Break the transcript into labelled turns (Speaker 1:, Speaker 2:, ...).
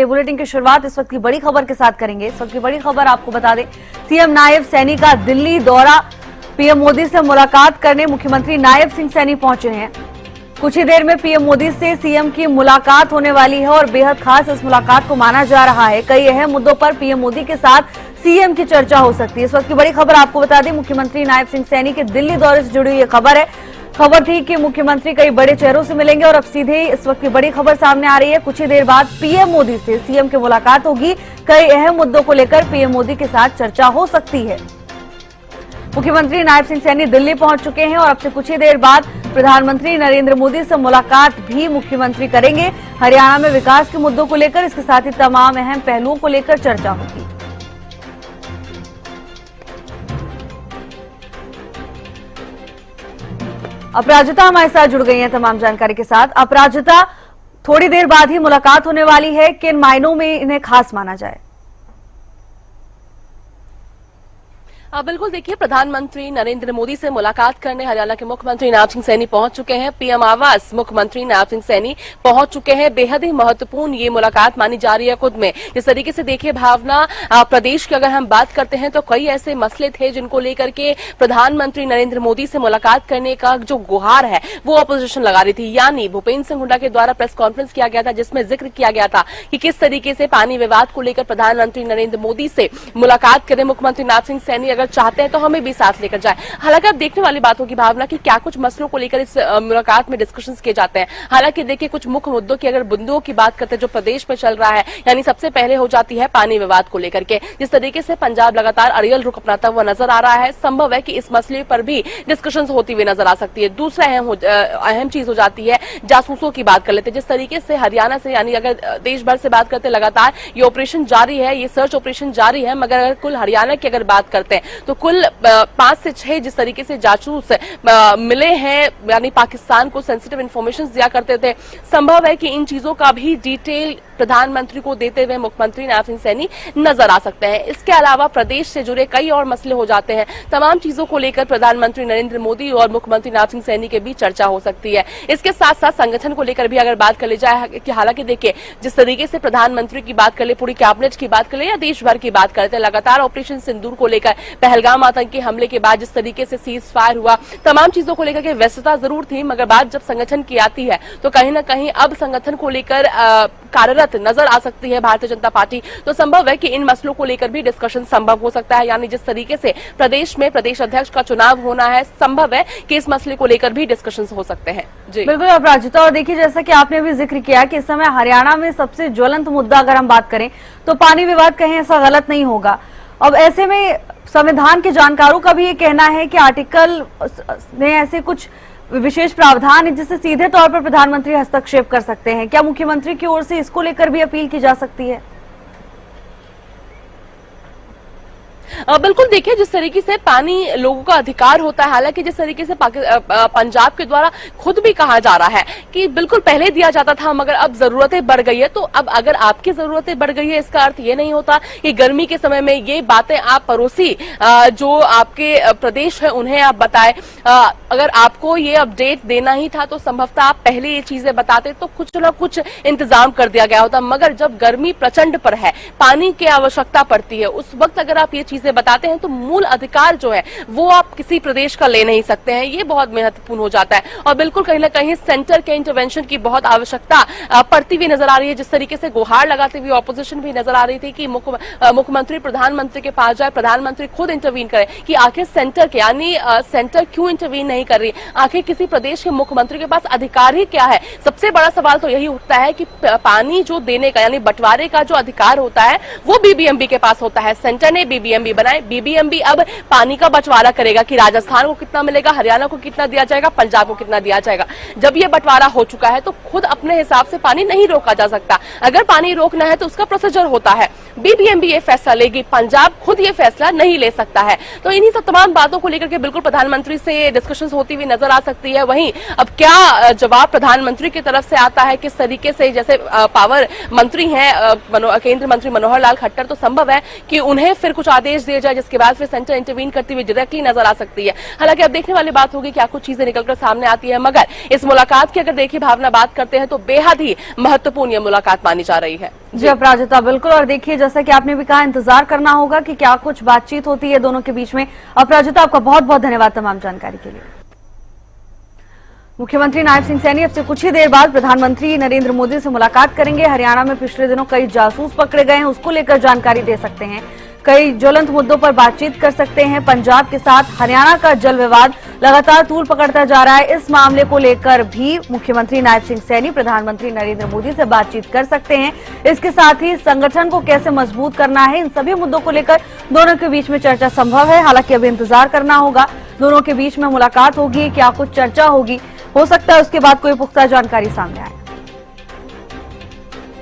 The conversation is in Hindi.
Speaker 1: बुलेटिन की शुरुआत इस वक्त की बड़ी खबर के साथ करेंगे। इस वक्त की बड़ी खबर आपको बता दें, सीएम नायब सैनी का दिल्ली दौरा, पीएम मोदी से मुलाकात करने मुख्यमंत्री नायब सिंह सैनी पहुंचे हैं। कुछ ही देर में पीएम मोदी से सीएम की मुलाकात होने वाली है और बेहद खास इस मुलाकात को माना जा रहा है। कई अहम मुद्दों पर पीएम मोदी के साथ सीएम की चर्चा हो सकती है। इस वक्त की बड़ी खबर आपको बता दें, मुख्यमंत्री नायब सिंह सैनी के दिल्ली दौरे से जुड़ी हुई ये खबर है। खबर थी कि मुख्यमंत्री कई बड़े चेहरों से मिलेंगे और अब सीधे इस वक्त की बड़ी खबर सामने आ रही है। कुछ ही देर बाद पीएम मोदी से सीएम की मुलाकात होगी। कई अहम मुद्दों को लेकर पीएम मोदी के साथ चर्चा हो सकती है। मुख्यमंत्री नायब सिंह सैनी दिल्ली पहुंच चुके हैं और अब से कुछ ही देर बाद प्रधानमंत्री नरेंद्र मोदी से मुलाकात भी मुख्यमंत्री करेंगे। हरियाणा में विकास के मुद्दों को लेकर, इसके साथ ही तमाम अहम पहलुओं को लेकर चर्चा होगी। अपराजिता हमारे साथ जुड़ गई हैं तमाम जानकारी के साथ। अपराजिता, थोड़ी देर बाद ही मुलाकात होने वाली है, किन मायनों में इन्हें खास माना जाए?
Speaker 2: बिल्कुल, देखिए, प्रधानमंत्री नरेंद्र मोदी से मुलाकात करने हरियाणा के मुख्यमंत्री नायब सिंह सैनी पहुंच चुके हैं। पीएम आवास मुख्यमंत्री नायब सिंह सैनी पहुंच चुके हैं। बेहद ही महत्वपूर्ण ये मुलाकात मानी जा रही है खुद में। जिस तरीके से देखिए भावना, प्रदेश की अगर हम बात करते हैं तो कई ऐसे मसले थे जिनको लेकर के प्रधानमंत्री नरेंद्र मोदी से मुलाकात करने का जो गुहार है वो अपोजिशन लगा रही थी। यानी भूपेंद्र सिंह हुड्डा के द्वारा प्रेस कॉन्फ्रेंस किया गया था जिसमें जिक्र किया गया था कि किस तरीके से पानी विवाद को लेकर प्रधानमंत्री नरेंद्र मोदी से मुलाकात करें मुख्यमंत्री नायब सिंह सैनी। अगर चाहते हैं तो हमें भी साथ लेकर जाए। हालांकि अब देखने वाली बात होगी भावना की क्या कुछ मसलों को लेकर इस मुलाकात में डिस्कशंस किए जाते हैं। हालांकि देखिए, कुछ मुख्य मुद्दों की अगर बिंदुओं की बात करते हैं जो प्रदेश में चल रहा है, यानी सबसे पहले हो जाती है पानी विवाद को लेकर के। जिस तरीके से पंजाब लगातार अड़ियल रुख अपनाता हुआ नजर आ रहा है, संभव है कि इस मसले पर भी डिस्कशंस होती हुई नजर आ सकती है। दूसरा अहम चीज हो जाती है जासूसों की बात कर लेते हैं। जिस तरीके से हरियाणा से, यानी अगर देश भर से बात करते हैं, लगातार ये ऑपरेशन जारी है, ये सर्च ऑपरेशन जारी है, मगर अगर कुल हरियाणा की अगर बात करते हैं तो कुल 5 से 6 जिस तरीके से जासूस मिले हैं, यानी पाकिस्तान को सेंसिटिव इंफॉर्मेशन दिया करते थे। संभव है कि इन चीजों का भी डिटेल प्रधानमंत्री को देते हुए मुख्यमंत्री नायब सिंह सैनी नजर आ सकते हैं। इसके अलावा प्रदेश से जुड़े कई और मसले हो जाते हैं। तमाम चीजों को लेकर प्रधानमंत्री नरेंद्र मोदी और मुख्यमंत्री नायब सिंह सैनी के बीच चर्चा हो सकती है। इसके साथ साथ संगठन को लेकर भी अगर बात कर ली जाए कि हालांकि देखिए, जिस तरीके से प्रधानमंत्री की बात कर ले, पूरी कैबिनेट की बात कर ले या देश भर की बात करते हैं, लगातार ऑपरेशन सिंदूर को लेकर, पहलगाम आतंकी हमले के बाद जिस तरीके से सीज फायर हुआ, तमाम चीजों को लेकर के व्यस्तता जरूर थी, मगर बात जब संगठन की आती है तो कहीं ना कहीं अब संगठन को लेकर कार्यरत नजर आ सकती है भारतीय जनता पार्टी। तो संभव है कि इन मसलों को लेकर भी डिस्कशन संभव हो सकता है। यानी जिस तरीके से प्रदेश में प्रदेश अध्यक्ष का चुनाव होना है, संभव है कि इस मसले को लेकर भी डिस्कशन हो सकते हैं। जी
Speaker 1: बिल्कुल अपराजिता, और देखिए जैसा कि आपने भी जिक्र किया कि इस समय हरियाणा में सबसे ज्वलंत मुद्दा अगर हम बात करें तो पानी विवाद, कहीं ऐसा गलत नहीं होगा। अब ऐसे में संविधान के जानकारों का भी ये कहना है कि आर्टिकल में ऐसे कुछ विशेष प्रावधान है जिससे सीधे तौर पर प्रधानमंत्री हस्तक्षेप कर सकते हैं। क्या मुख्यमंत्री की ओर से इसको लेकर भी अपील की जा सकती है?
Speaker 2: बिल्कुल, देखिए, जिस तरीके से पानी लोगों का अधिकार होता है, हालांकि जिस तरीके से पंजाब के द्वारा खुद भी कहा जा रहा है कि बिल्कुल पहले दिया जाता था मगर अब जरूरतें बढ़ गई है, तो अब अगर आपकी जरूरतें बढ़ गई है इसका अर्थ ये नहीं होता कि गर्मी के समय में ये बातें आप पड़ोसी जो आपके प्रदेश है उन्हें आप बताएं। अगर आपको ये अपडेट देना ही था तो संभवतः आप पहले ये चीजें बताते तो कुछ ना कुछ इंतजाम कर दिया गया होता। मगर जब गर्मी प्रचंड पर है, पानी की आवश्यकता पड़ती है, उस वक्त अगर आप ये चीजें बताते हैं तो मूल अधिकार जो है वो आप किसी प्रदेश का ले नहीं सकते हैं। ये बहुत महत्वपूर्ण हो जाता है और बिल्कुल कहीं ना कहीं सेंटर के इंटरवेंशन की बहुत आवश्यकता पड़ती हुई नजर आ रही है। जिस तरीके से गुहार लगाते हुए ऑपोजिशन भी नजर आ रही थी कि मुख्यमंत्री प्रधानमंत्री के पास जाए, प्रधानमंत्री खुद इंटरवीन करे कि आखिर सेंटर के, यानी सेंटर क्यों इंटरवीन नहीं कर रही, आखिर किसी प्रदेश के मुख्यमंत्री के पास अधिकार ही क्या है। सबसे बड़ा सवाल तो यही उठता है कि पानी जो देने का, यानी बंटवारे का जो अधिकार होता है वो बीबीएमबी के पास होता है। सेंटर ने बीबीएमबी बनाए, बीबीएमबी अब पानी का बंटवारा करेगा कि राजस्थान को कितना मिलेगा, हरियाणा को कितना दिया जाएगा, पंजाब को कितना दिया जाएगा। जब ये बंटवारा हो चुका है तो खुद अपने हिसाब से पानी नहीं रोका जा सकता। अगर पानी रोकना है तो उसका प्रोसीजर होता है, बीबीएमबी ये फैसला लेगी, पंजाब खुद ये फैसला नहीं ले सकता है। तो इन्हीं सब तमाम बातों को लेकर के बिल्कुल प्रधानमंत्री से डिस्कशंस होती हुई नजर आ सकती है। वहीं अब क्या जवाब प्रधानमंत्री की तरफ से आता है, किस तरीके से, जैसे पावर मंत्री हैं केंद्रीय मंत्री मनोहर लाल खट्टर, तो संभव है कि उन्हें फिर कुछ आदेश दिए लिया जाए, जिसके बाद फिर सेंटर इंटरवीन करती हुई डायरेक्टली नजर आ सकती है। हालांकि अब देखने वाली बात होगी क्या कुछ चीजें निकलकर सामने आती है, मगर इस मुलाकात की अगर देखिए भावना बात करते हैं तो बेहद ही महत्वपूर्ण ये मुलाकात मानी जा रही है।
Speaker 1: जी अपराजिता, बिल्कुल। और देखिए जैसा कि आपने भी कहा, इंतजार करना होगा कि क्या कुछ बातचीत होती है दोनों के बीच में। अपराजिता, आपका बहुत बहुत धन्यवाद तमाम जानकारी के लिए। मुख्यमंत्री नायब सिंह सैनी अब से कुछ ही देर बाद प्रधानमंत्री नरेंद्र मोदी से मुलाकात करेंगे। हरियाणा में पिछले दिनों कई जासूस पकड़े गए हैं, उसको लेकर जानकारी दे सकते हैं। कई ज्वलंत मुद्दों पर बातचीत कर सकते हैं। पंजाब के साथ हरियाणा का जल विवाद लगातार तूल पकड़ता जा रहा है। इस मामले को लेकर भी मुख्यमंत्री नायब सिंह सैनी प्रधानमंत्री नरेंद्र मोदी से बातचीत कर सकते हैं। इसके साथ ही संगठन को कैसे मजबूत करना है, इन सभी मुद्दों को लेकर दोनों के बीच में चर्चा संभव है। हालांकि अभी इंतजार करना होगा, दोनों के बीच में मुलाकात होगी, क्या कुछ चर्चा होगी, हो सकता है उसके बाद कोई पुख्ता जानकारी सामने आए।